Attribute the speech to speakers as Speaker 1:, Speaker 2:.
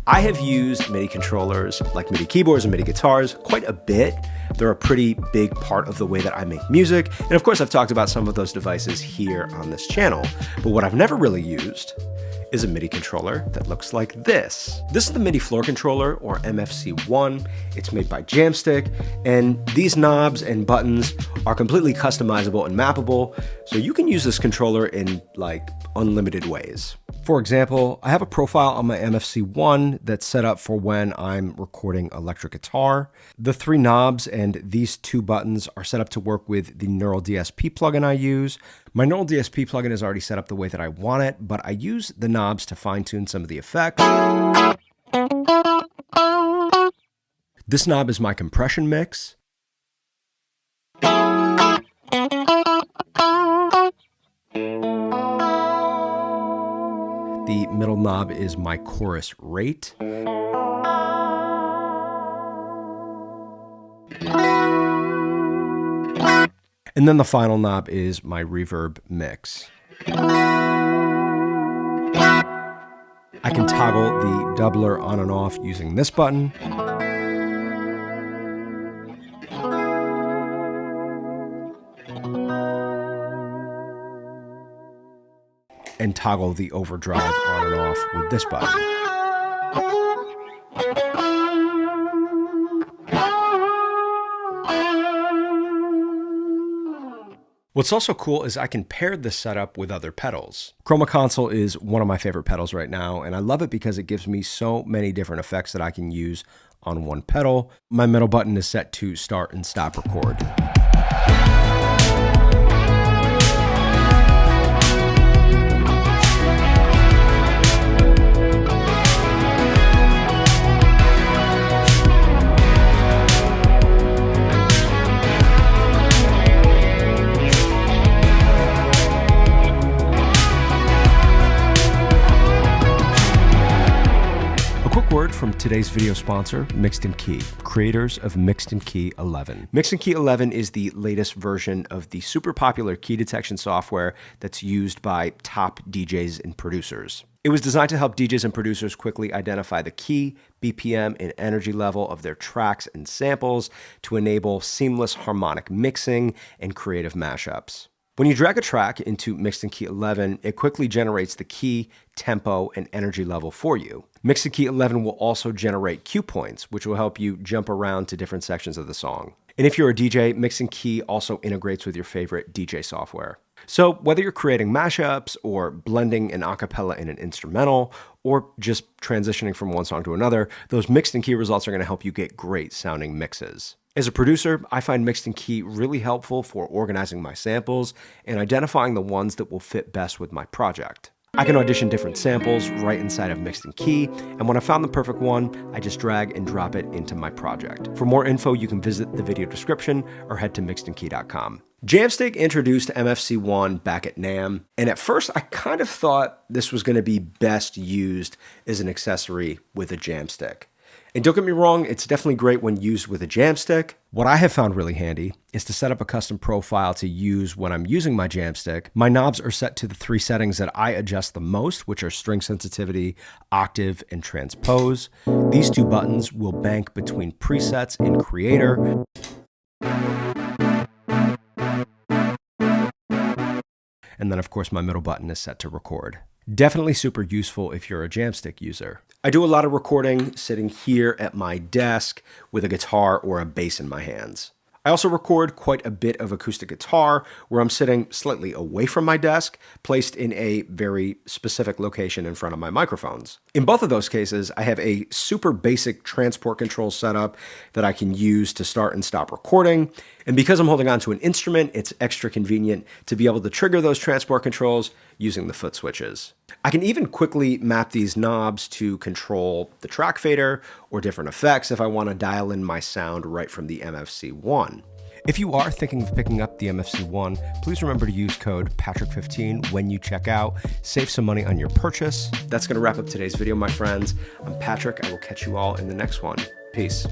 Speaker 1: I have used MIDI controllers like MIDI keyboards and MIDI guitars quite a bit. They're a pretty big part of the way that I make music. And of course, I've talked about some of those devices here on this channel. But what I've never really used is a MIDI controller that looks like this. This is the MIDI floor controller, or MFC1. It's made by Jamstik, and these knobs and buttons are completely customizable and mappable, so you can use this controller in like unlimited ways. For example, I have a profile on my MFC1 that's set up for when I'm recording electric guitar. The 3 knobs and these 2 buttons are set up to work with the Neural DSP plugin I use. My Neural DSP plugin is already set up the way that I want it, but I use the knobs to fine-tune some of the effects. This knob is my compression mix. The middle knob is my chorus rate. And then the final knob is my reverb mix. I can toggle the doubler on and off using this button. And toggle the overdrive on and off with this button. What's also cool is I can pair this setup with other pedals. Chroma Console is one of my favorite pedals right now, and I love it because it gives me so many different effects that I can use on one pedal. My middle button is set to start and stop record. Word from today's video sponsor, Mixed & Key, creators of Mixed & Key 11. Mixed & Key 11 is the latest version of the super popular key detection software that's used by top DJs and producers. It was designed to help DJs and producers quickly identify the key, BPM, and energy level of their tracks and samples to enable seamless harmonic mixing and creative mashups. When you drag a track into Mixed & Key 11, it quickly generates the key, tempo, and energy level for you. Mixed & Key 11 will also generate cue points, which will help you jump around to different sections of the song. And if you're a DJ, Mixed & Key also integrates with your favorite DJ software. So whether you're creating mashups or blending an acapella in an instrumental, or just transitioning from one song to another, those Mixed & Key results are going to help you get great sounding mixes. As a producer, I find Mixed & Key really helpful for organizing my samples and identifying the ones that will fit best with my project. I can audition different samples right inside of Mixed & Key, and when I found the perfect one, I just drag and drop it into my project. For more info, you can visit the video description or head to mixedandkey.com. Jamstik introduced MFC1 back at NAMM, and at first I kind of thought this was going to be best used as an accessory with a Jamstik. And don't get me wrong, it's definitely great when used with a Jamstik. What I have found really handy is to set up a custom profile to use when I'm using my Jamstik. My knobs are set to the 3 settings that I adjust the most, which are string sensitivity, octave, and transpose. These 2 buttons will bank between presets in Creator. And then of course my middle button is set to record. Definitely super useful if you're a Jamstik user. I do a lot of recording sitting here at my desk with a guitar or a bass in my hands. I also record quite a bit of acoustic guitar where I'm sitting slightly away from my desk, placed in a very specific location in front of my microphones. In both of those cases, I have a super basic transport control setup that I can use to start and stop recording. And because I'm holding onto an instrument, it's extra convenient to be able to trigger those transport controls using the foot switches. I can even quickly map these knobs to control the track fader or different effects if I want to dial in my sound right from the MFC1. If you are thinking of picking up the MFC1, please remember to use code Patrick15 when you check out. Save some money on your purchase. That's going to wrap up today's video, my friends. I'm Patrick. I will catch you all in the next one. Peace.